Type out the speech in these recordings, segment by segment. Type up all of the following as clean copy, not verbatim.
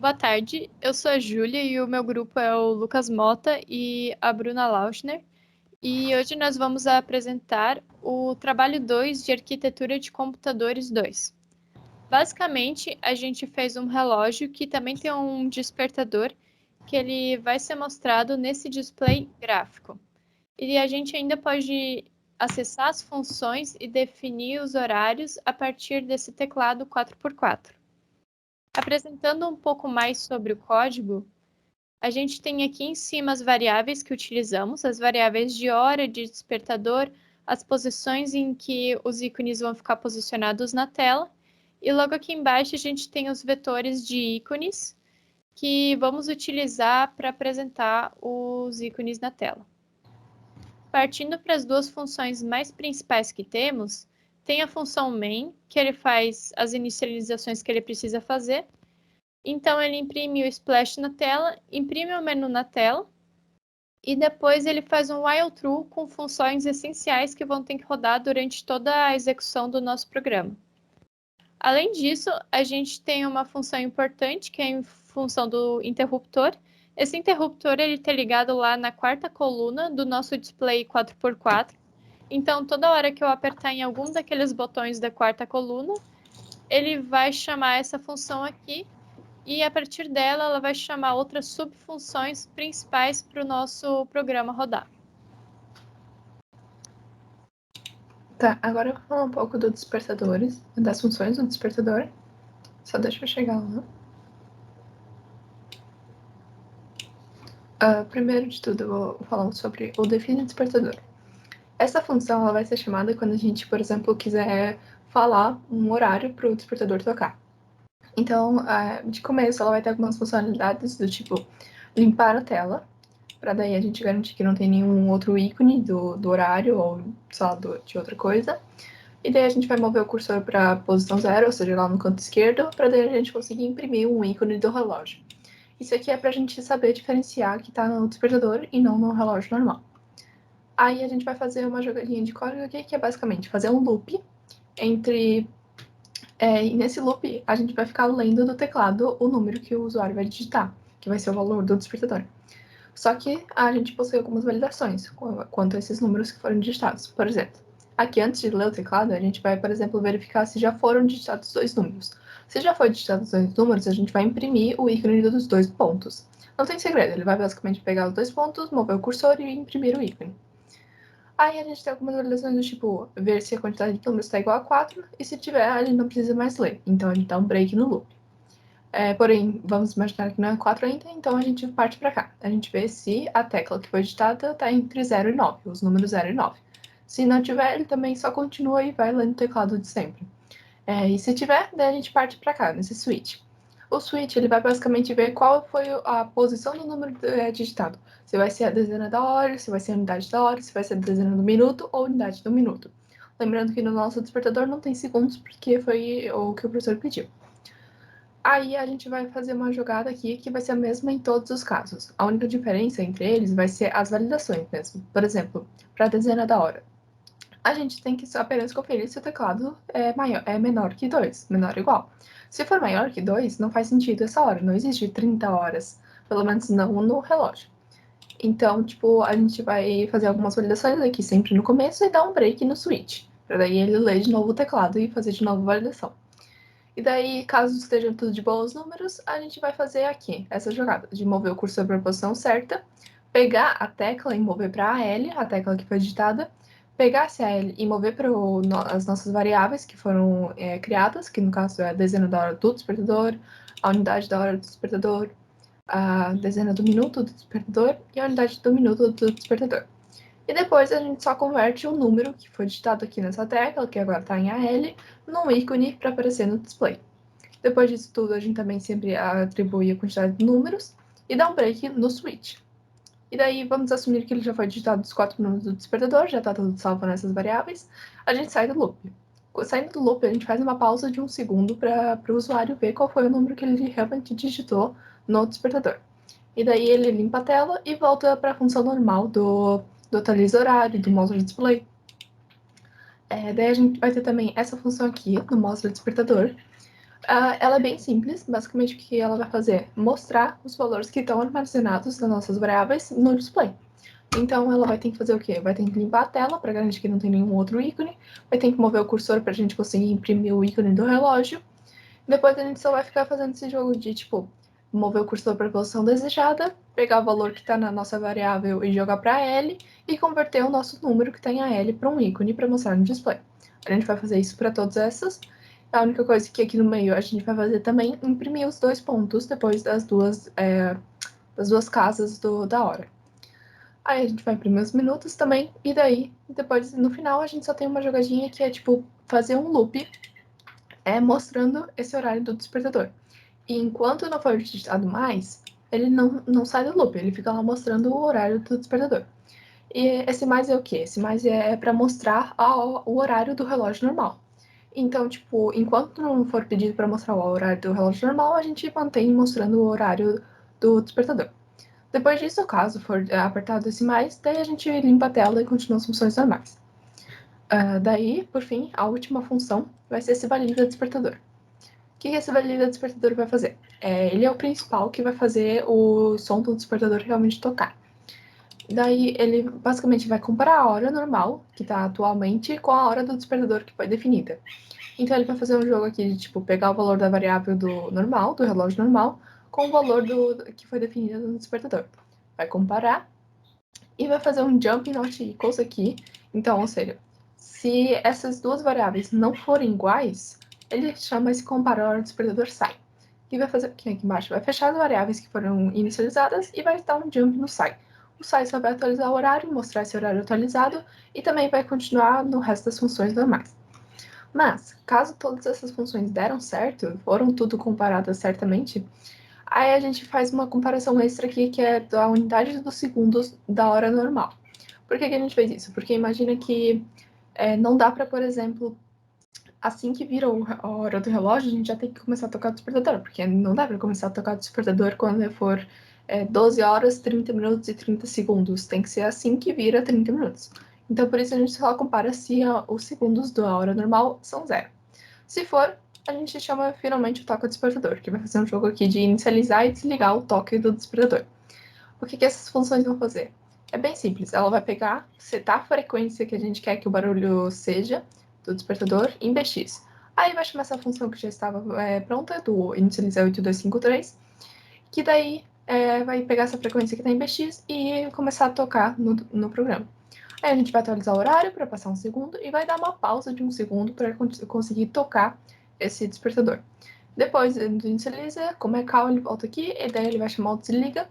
Boa tarde, eu sou a Júlia e o meu grupo é o Lucas Mota e a Bruna Lauschner. E hoje nós vamos apresentar o trabalho 2 de Arquitetura de Computadores 2. Basicamente, a gente fez um relógio que também tem um despertador que ele vai ser mostrado nesse display gráfico. E a gente ainda pode acessar as funções e definir os horários a partir desse teclado 4x4. Apresentando um pouco mais sobre o código, a gente tem aqui em cima as variáveis que utilizamos, as variáveis de hora, de despertador, as posições em que os ícones vão ficar posicionados na tela. E logo aqui embaixo a gente tem os vetores de ícones que vamos utilizar para apresentar os ícones na tela. Partindo para as duas funções mais principais que temos, tem a função main, que ele faz as inicializações que ele precisa fazer. Então, ele imprime o splash na tela, imprime o menu na tela, e depois ele faz um while true com funções essenciais que vão ter que rodar durante toda a execução do nosso programa. Além disso, a gente tem uma função importante, que é a função do interruptor. Esse interruptor ele está ligado lá na quarta coluna do nosso display 4x4. Então, toda hora que eu apertar em algum daqueles botões da quarta coluna, ele vai chamar essa função aqui, e a partir dela, ela vai chamar outras subfunções principais para o nosso programa rodar. Tá, agora eu vou falar um pouco do despertadores, das funções do despertador. Só deixa eu chegar lá. Primeiro de tudo, eu vou falar sobre o define despertador. Essa função ela vai ser chamada quando a gente, por exemplo, quiser falar um horário para o despertador tocar. Então, de começo, ela vai ter algumas funcionalidades do tipo limpar a tela, para daí a gente garantir que não tem nenhum outro ícone do horário ou, sei lá, de outra coisa. E daí a gente vai mover o cursor para a posição 0, ou seja, lá no canto esquerdo, para daí a gente conseguir imprimir um ícone do relógio. Isso aqui é para a gente saber diferenciar que está no despertador e não no relógio normal. Aí a gente vai fazer uma jogadinha de código aqui, que é basicamente fazer um loop entre... e nesse loop a gente vai ficar lendo do teclado o número que o usuário vai digitar, que vai ser o valor do despertador. Só que a gente possui algumas validações quanto a esses números que foram digitados. Por exemplo, aqui antes de ler o teclado, a gente vai, por exemplo, verificar se já foram digitados dois números. Se já foi digitados dois números, a gente vai imprimir o ícone dos dois pontos. Não tem segredo, ele vai basicamente pegar os dois pontos, mover o cursor e imprimir o ícone. Aí a gente tem algumas validações do tipo, ver se a quantidade de números está igual a 4, e se tiver, a gente não precisa mais ler. Então a gente dá um break no loop. Porém, vamos imaginar que não é 4 ainda, então a gente parte para cá. A gente vê se a tecla que foi digitada está entre 0 e 9, os números 0 e 9. Se não tiver, ele também só continua e vai lendo o teclado de sempre. E se tiver, daí a gente parte para cá, nesse switch. O switch ele vai basicamente ver qual foi a posição do número digitado. Se vai ser a dezena da hora, se vai ser a unidade da hora, se vai ser a dezena do minuto ou a unidade do minuto. Lembrando que no nosso despertador não tem segundos, porque foi o que o professor pediu. Aí a gente vai fazer uma jogada aqui que vai ser a mesma em todos os casos. A única diferença entre eles vai ser as validações mesmo. Por exemplo, para a dezena da hora. A gente tem que apenas conferir se o teclado é menor que 2, menor ou igual. Se for maior que 2, não faz sentido essa hora, não existe 30 horas, pelo menos não no relógio. Então, a gente vai fazer algumas validações aqui sempre no começo e dar um break no switch, para daí ele ler de novo o teclado e fazer de novo a validação. E daí, caso estejam tudo de bons números, a gente vai fazer aqui essa jogada de mover o cursor para a posição certa, pegar a tecla e mover para a AL, a tecla que foi digitada, pegar essa AL e mover para as nossas variáveis que foram criadas, que no caso é a dezena da hora do despertador, a unidade da hora do despertador, a dezena do minuto do despertador e a unidade do minuto do despertador. E depois a gente só converte o número que foi digitado aqui nessa tecla, que agora está em AL, num ícone para aparecer no display. Depois disso tudo, a gente também sempre atribui a quantidade de números e dá um break no switch. E daí vamos assumir que ele já foi digitado os 4 números do despertador, já está tudo salvo nessas variáveis. A gente sai do loop. Saindo do loop, a gente faz uma pausa de 1 segundo para o usuário ver qual foi o número que ele realmente digitou no despertador. E daí ele limpa a tela e volta para a função normal do atualiza horário, do mostra display. Daí a gente vai ter também essa função aqui, no mostra despertador, Ela é bem simples. Basicamente, o que ela vai fazer? Mostrar os valores que estão armazenados nas nossas variáveis no display. Então, ela vai ter que fazer o quê? Vai ter que limpar a tela para garantir que não tem nenhum outro ícone. Vai ter que mover o cursor para a gente conseguir imprimir o ícone do relógio. Depois a gente só vai ficar fazendo esse jogo de, tipo, mover o cursor para a posição desejada, pegar o valor que está na nossa variável e jogar para L, e converter o nosso número que tem a L para um ícone para mostrar no display. A gente vai fazer isso para todas essas. A única coisa que aqui no meio a gente vai fazer também é imprimir os 2 pontos depois das duas casas da hora. Aí a gente vai imprimir os minutos também, e daí, depois, no final, a gente só tem uma jogadinha que é, tipo, fazer um loop mostrando esse horário do despertador. E enquanto não for digitado mais, ele não sai do loop, ele fica lá mostrando o horário do despertador. E esse mais é o quê? Esse mais é para mostrar o horário do relógio normal. Então, tipo, enquanto não for pedido para mostrar o horário do relógio normal, a gente mantém mostrando o horário do despertador. Depois disso, caso for apertado esse mais, daí a gente limpa a tela e continua as funções normais. Daí, por fim, a última função vai ser esse valida despertador. O que esse valida despertador vai fazer? Ele é o principal que vai fazer o som do despertador realmente tocar. Daí ele basicamente vai comparar a hora normal, que está atualmente, com a hora do despertador que foi definida. Então ele vai fazer um jogo aqui de tipo pegar o valor da variável do normal, do relógio normal, com o valor que foi definido no despertador. Vai comparar e vai fazer um jump not equals aqui. Então, ou seja, se essas duas variáveis não forem iguais, ele chama esse comparar despertador sai. E vai fazer aqui embaixo, vai fechar as variáveis que foram inicializadas e vai dar um jump no sai. O sai só vai atualizar o horário, mostrar esse horário atualizado e também vai continuar no resto das funções normais. Mas, caso todas essas funções deram certo, foram tudo comparadas certamente, aí a gente faz uma comparação extra aqui, que é da unidade dos segundos da hora normal. Por que a gente fez isso? Porque imagina que não dá para, por exemplo, assim que vira a hora do relógio, a gente já tem que começar a tocar o despertador, porque não dá para começar a tocar o despertador quando for 12 horas, 30 minutos e 30 segundos. Tem que ser assim que vira 30 minutos. Então, por isso, a gente só compara se os segundos da hora normal são zero. Se for, a gente chama finalmente o toque despertador, que vai fazer um jogo aqui de inicializar e desligar o toque do despertador. O que essas funções vão fazer? É bem simples, ela vai pegar, setar a frequência que a gente quer que o barulho seja do despertador em BX. Aí vai chamar essa função que já estava pronta, do inicializar 8253, que daí vai pegar essa frequência que está em BX e começar a tocar no programa. Aí a gente vai atualizar o horário para passar um segundo e vai dar uma pausa de um segundo para conseguir tocar esse despertador. Depois do inicializa, como é call, ele volta aqui, e daí ele vai chamar o desliga,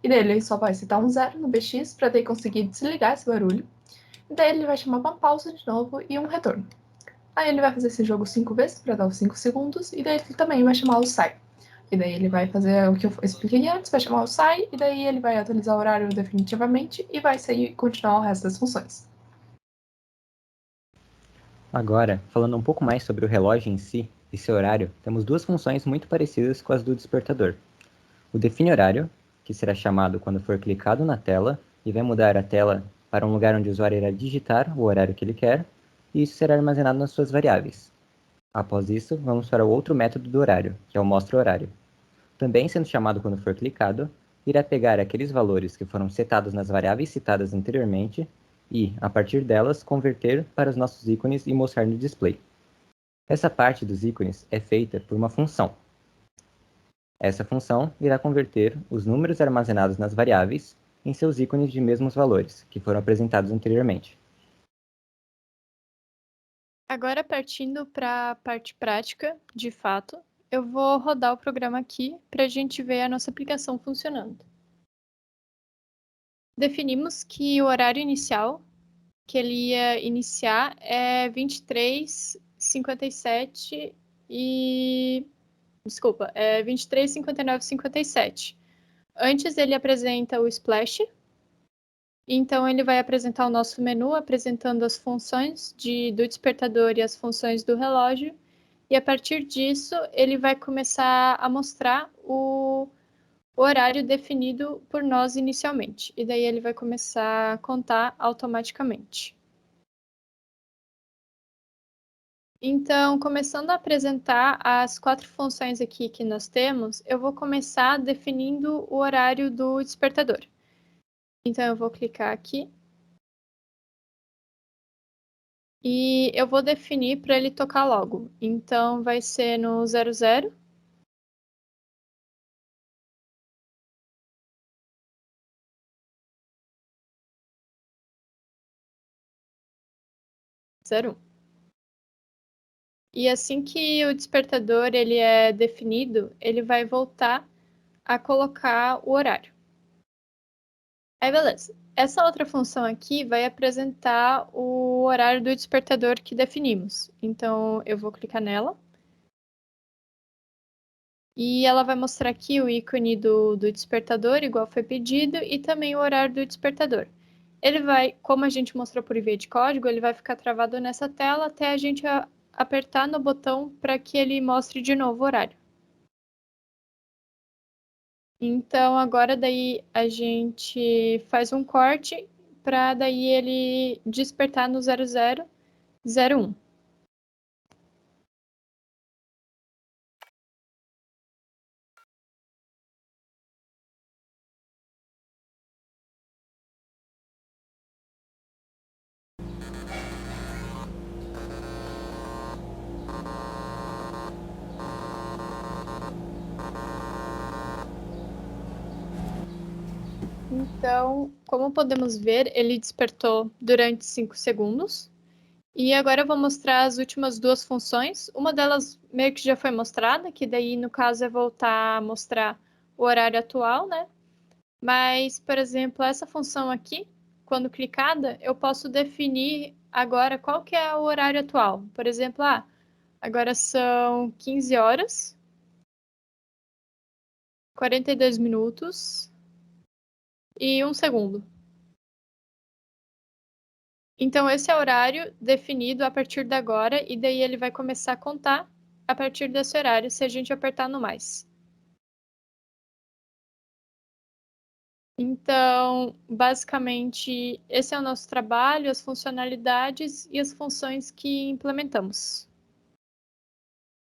e daí ele só vai citar um zero no BX para daí conseguir desligar esse barulho. E daí ele vai chamar uma pausa de novo e um retorno. Aí ele vai fazer esse jogo 5 vezes para dar os 5 segundos, e daí ele também vai chamar o sai. E daí ele vai fazer o que eu expliquei antes, vai chamar o sai, e daí ele vai atualizar o horário definitivamente e vai sair e continuar o resto das funções. Agora, falando um pouco mais sobre o relógio em si e seu horário, temos duas funções muito parecidas com as do despertador. O define horário, que será chamado quando for clicado na tela e vai mudar a tela para um lugar onde o usuário irá digitar o horário que ele quer, e isso será armazenado nas suas variáveis. Após isso, vamos para o outro método do horário, que é o mostra horário. Também sendo chamado quando for clicado, irá pegar aqueles valores que foram setados nas variáveis citadas anteriormente e, a partir delas, converter para os nossos ícones e mostrar no display. Essa parte dos ícones é feita por uma função. Essa função irá converter os números armazenados nas variáveis em seus ícones de mesmos valores, que foram apresentados anteriormente. Agora, partindo para a parte prática, de fato, eu vou rodar o programa aqui para a gente ver a nossa aplicação funcionando. Definimos que o horário inicial que ele ia iniciar é 23h57 e... Desculpa, é 23h59h57. Antes ele apresenta o Splash, então ele vai apresentar o nosso menu, apresentando as funções do despertador e as funções do relógio, e a partir disso ele vai começar a mostrar o horário definido por nós inicialmente, e daí ele vai começar a contar automaticamente. Então, começando a apresentar as 4 funções aqui que nós temos, eu vou começar definindo o horário do despertador. Então, eu vou clicar aqui. E eu vou definir para ele tocar logo. Então, vai ser no 00. Zero. E assim que o despertador ele é definido, ele vai voltar a colocar o horário. Aí, beleza. Essa outra função aqui vai apresentar o horário do despertador que definimos. Então, eu vou clicar nela. E ela vai mostrar aqui o ícone do despertador, igual foi pedido, e também o horário do despertador. Ele vai, como a gente mostrou por via de código, ele vai ficar travado nessa tela até a gente apertar no botão para que ele mostre de novo o horário. Então, agora daí a gente faz um corte para daí ele despertar no 0001. Então, como podemos ver, ele despertou durante 5 segundos. E agora eu vou mostrar as últimas 2 funções. Uma delas meio que já foi mostrada, que daí, no caso, é voltar a mostrar o horário atual, né? Mas, por exemplo, essa função aqui, quando clicada, eu posso definir agora qual que é o horário atual. Por exemplo, agora são 15 horas, 42 minutos e 1 segundo. Então, esse é o horário definido a partir de agora, e daí ele vai começar a contar a partir desse horário, se a gente apertar no mais. Então, basicamente, esse é o nosso trabalho, as funcionalidades e as funções que implementamos.